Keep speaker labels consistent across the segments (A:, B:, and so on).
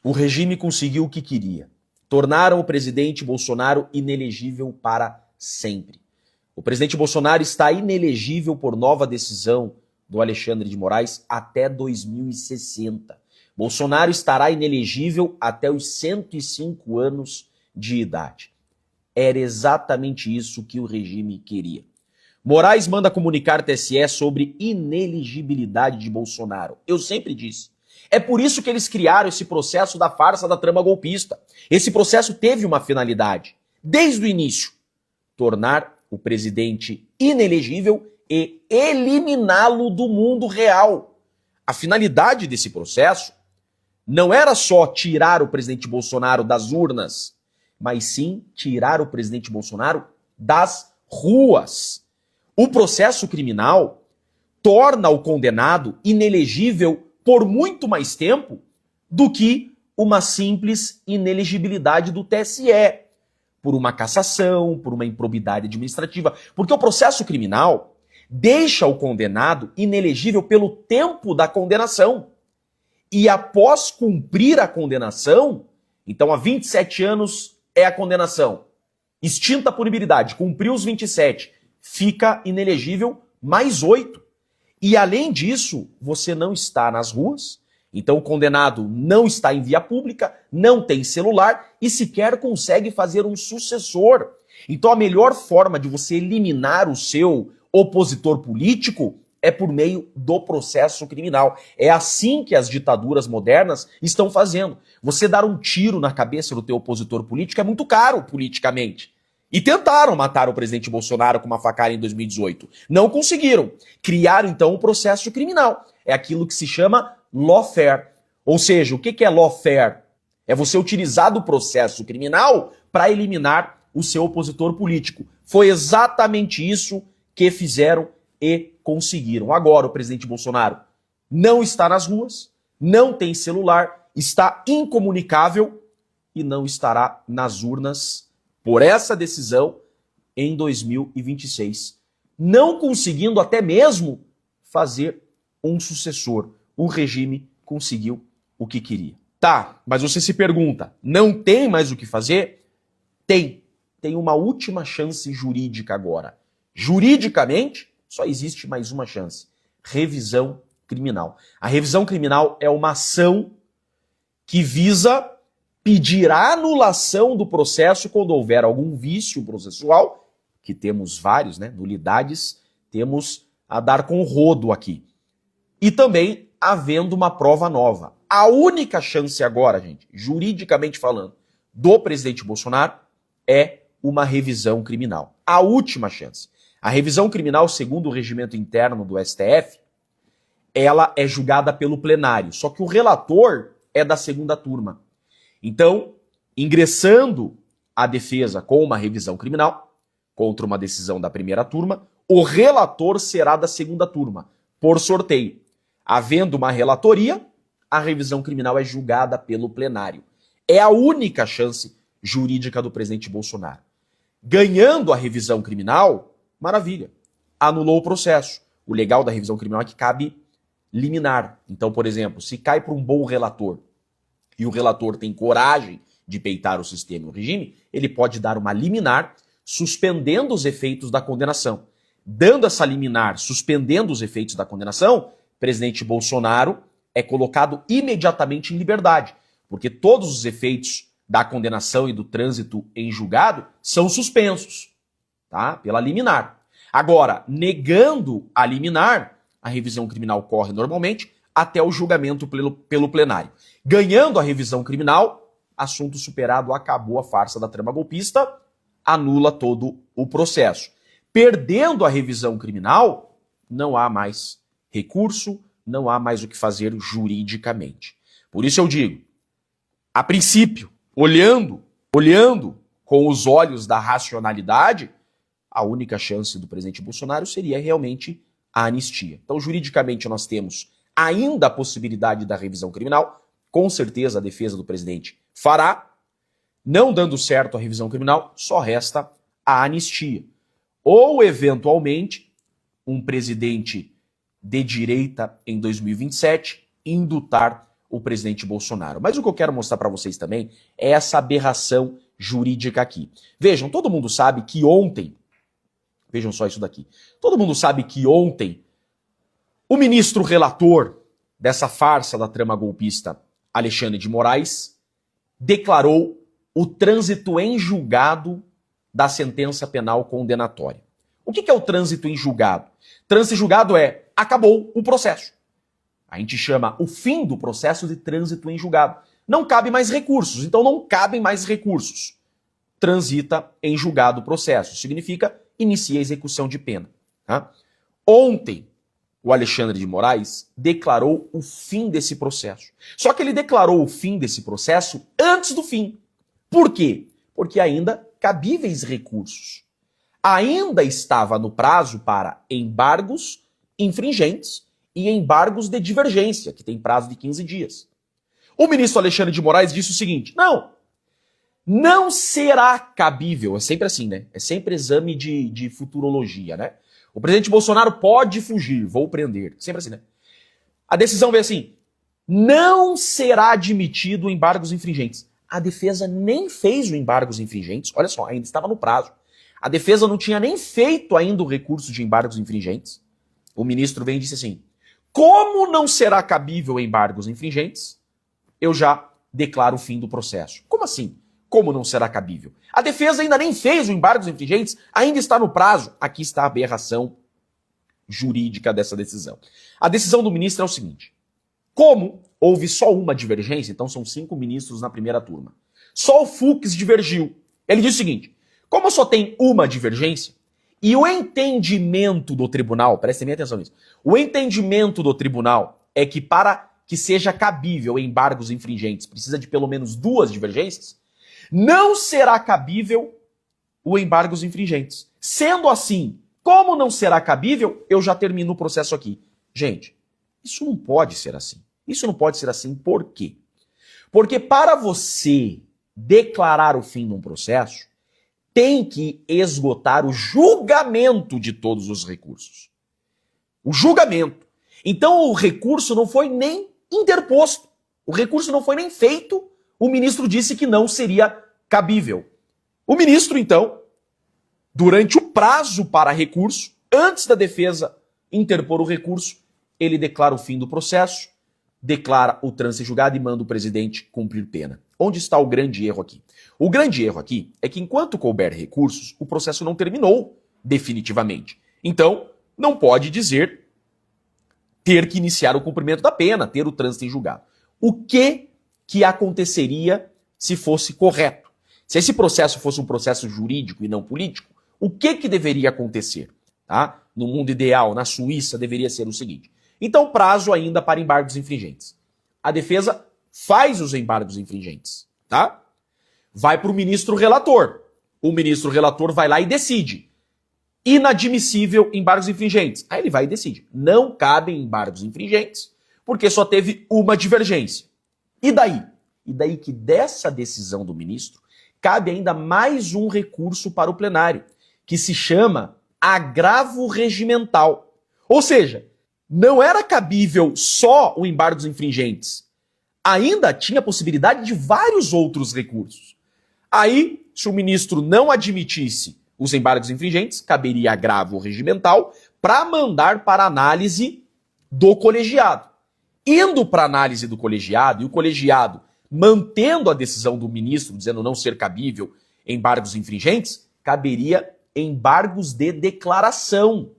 A: O regime conseguiu o que queria. Tornaram o presidente Bolsonaro inelegível para sempre. O presidente Bolsonaro está inelegível por nova decisão do Alexandre de Moraes até 2060. Bolsonaro estará inelegível até os 105 anos de idade. Era exatamente isso que o regime queria. Moraes manda comunicar TSE sobre inelegibilidade de Bolsonaro. Eu sempre disse. É por isso que eles criaram esse processo da farsa da trama golpista. Esse processo teve uma finalidade, desde o início: tornar o presidente inelegível e eliminá-lo do mundo real. A finalidade desse processo não era só tirar o presidente Bolsonaro das urnas, mas sim tirar o presidente Bolsonaro das ruas. O processo criminal torna o condenado inelegível por muito mais tempo do que uma simples inelegibilidade do TSE, por uma cassação, por uma improbidade administrativa. Porque o processo criminal deixa o condenado inelegível pelo tempo da condenação. E após cumprir a condenação, então há 27 anos é a condenação, extinta a punibilidade, cumpriu os 27, fica inelegível mais 8. E além disso, você não está nas ruas, então o condenado não está em via pública, não tem celular e sequer consegue fazer um sucessor. Então a melhor forma de você eliminar o seu opositor político é por meio do processo criminal. É assim que as ditaduras modernas estão fazendo. Você dar um tiro na cabeça do teu opositor político é muito caro politicamente. E tentaram matar o presidente Bolsonaro com uma facada em 2018. Não conseguiram. Criaram, então, um processo criminal. É aquilo que se chama lawfare. Ou seja, o que é lawfare? É você utilizar do processo criminal para eliminar o seu opositor político. Foi exatamente isso que fizeram e conseguiram. Agora o presidente Bolsonaro não está nas ruas, não tem celular, está incomunicável e não estará nas urnas por essa decisão em 2026, não conseguindo até mesmo fazer um sucessor. O regime conseguiu o que queria. Tá, mas você se pergunta, não tem mais o que fazer? Tem. Tem uma última chance jurídica agora. Juridicamente, só existe mais uma chance: revisão criminal. A revisão criminal é uma ação que visa pedir a anulação do processo quando houver algum vício processual, que temos vários, né? Nulidades, temos a dar com o rodo aqui. E também havendo uma prova nova. A única chance agora, gente, juridicamente falando, do presidente Bolsonaro é uma revisão criminal. A última chance. A revisão criminal, segundo o regimento interno do STF, ela é julgada pelo plenário. Só que o relator é da segunda turma. Então, ingressando a defesa com uma revisão criminal contra uma decisão da primeira turma, o relator será da segunda turma, por sorteio. Havendo uma relatoria, a revisão criminal é julgada pelo plenário. É a única chance jurídica do presidente Bolsonaro. Ganhando a revisão criminal, maravilha, anulou o processo. O legal da revisão criminal é que cabe liminar. Então, por exemplo, se cai para um bom relator e o relator tem coragem de peitar o sistema e o regime, ele pode dar uma liminar suspendendo os efeitos da condenação. Dando essa liminar, suspendendo os efeitos da condenação, o presidente Bolsonaro é colocado imediatamente em liberdade, porque todos os efeitos da condenação e do trânsito em julgado são suspensos, tá? Pela liminar. Agora, negando a liminar, a revisão criminal corre normalmente até o julgamento pelo plenário. Ganhando a revisão criminal, assunto superado, acabou a farsa da trama golpista, anula todo o processo. Perdendo a revisão criminal, não há mais recurso, não há mais o que fazer juridicamente. Por isso eu digo, a princípio, olhando com os olhos da racionalidade, a única chance do presidente Bolsonaro seria realmente a anistia. Então, juridicamente, nós temos ainda a possibilidade da revisão criminal, com certeza a defesa do presidente fará. Não dando certo a revisão criminal, só resta a anistia. Ou, eventualmente, um presidente de direita em 2027 indutar o presidente Bolsonaro. Mas o que eu quero mostrar para vocês também é essa aberração jurídica aqui. Vejam, todo mundo sabe que ontem, vejam só isso daqui, todo mundo sabe que ontem o ministro relator dessa farsa da trama golpista, Alexandre de Moraes, declarou o trânsito em julgado da sentença penal condenatória. O que é o trânsito em julgado? Trânsito em julgado é, acabou o processo. A gente chama o fim do processo de trânsito em julgado. Não cabe mais recursos, então não cabem mais recursos. Transita em julgado o processo. Significa inicia a execução de pena. Tá? Ontem, o Alexandre de Moraes declarou o fim desse processo. Só que ele declarou o fim desse processo antes do fim. Por quê? Porque ainda cabíveis recursos. Ainda estava no prazo para embargos infringentes e embargos de divergência, que tem prazo de 15 dias. O ministro Alexandre de Moraes disse o seguinte, não será cabível, é sempre assim, né? É sempre exame de futurologia, né? O presidente Bolsonaro pode fugir, vou prender. Sempre assim, né? A decisão veio assim, não será admitido embargos infringentes. A defesa nem fez o embargos infringentes, olha só, ainda estava no prazo. A defesa não tinha nem feito ainda o recurso de embargos infringentes. O ministro vem e disse assim, como não será cabível embargos infringentes, eu já declaro o fim do processo. Como assim? Como não será cabível? A defesa ainda nem fez o embargos infringentes, ainda está no prazo. Aqui está a aberração jurídica dessa decisão. A decisão do ministro é o seguinte, como houve só uma divergência, então são 5 ministros na primeira turma, só o Fux divergiu. Ele diz o seguinte, como só tem uma divergência, e o entendimento do tribunal, prestem bem atenção nisso, o entendimento do tribunal é que para que seja cabível embargos infringentes, precisa de pelo menos 2 divergências, não será cabível o embargos infringentes. Sendo assim, como não será cabível, eu já termino o processo aqui. Gente, isso não pode ser assim. Isso não pode ser assim por quê? Porque para você declarar o fim de um processo, tem que esgotar o julgamento de todos os recursos. O julgamento. Então o recurso não foi nem interposto. O recurso não foi nem feito. O ministro disse que não seria cabível. O ministro, então, durante o prazo para recurso, antes da defesa interpor o recurso, ele declara o fim do processo, declara o trânsito em julgado e manda o presidente cumprir pena. Onde está o grande erro aqui? O grande erro aqui é que enquanto couber recursos, o processo não terminou definitivamente. Então, não pode dizer ter que iniciar o cumprimento da pena, ter o trânsito em julgado. O que aconteceria se fosse correto? Se esse processo fosse um processo jurídico e não político, o que deveria acontecer? Tá? No mundo ideal, na Suíça, deveria ser o seguinte. Então, prazo ainda para embargos infringentes. A defesa faz os embargos infringentes, tá? Vai para o ministro relator. O ministro relator vai lá e decide. Inadmissível embargos infringentes. Aí ele vai e decide. Não cabem embargos infringentes, porque só teve uma divergência. E daí? E daí que dessa decisão do ministro, cabe ainda mais um recurso para o plenário, que se chama agravo regimental. Ou seja, não era cabível só o embargos infringentes. Ainda tinha possibilidade de vários outros recursos. Aí, se o ministro não admitisse os embargos infringentes, caberia agravo regimental para mandar para análise do colegiado. Indo para análise do colegiado, e o colegiado mantendo a decisão do ministro, dizendo não ser cabível embargos infringentes, caberia embargos de declaração.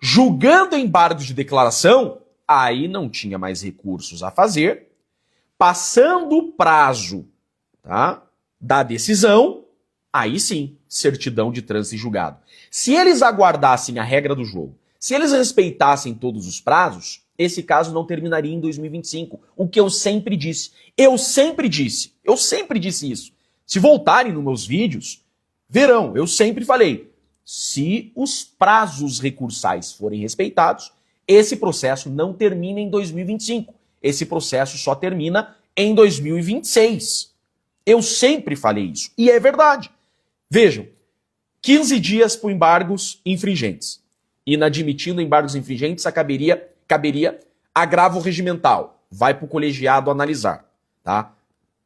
A: Julgando embargos de declaração, aí não tinha mais recursos a fazer. Passando o prazo, tá, da decisão, aí sim, certidão de trânsito em julgado. Se eles aguardassem a regra do jogo, se eles respeitassem todos os prazos, esse caso não terminaria em 2025. O que eu sempre disse. Eu sempre disse isso. Se voltarem nos meus vídeos, verão, eu sempre falei, se os prazos recursais forem respeitados, esse processo não termina em 2025. Esse processo só termina em 2026. Eu sempre falei isso. E é verdade. Vejam, 15 dias por embargos infringentes. Inadmitindo embargos infringentes, caberia agravo regimental. vai para o colegiado analisar, tá?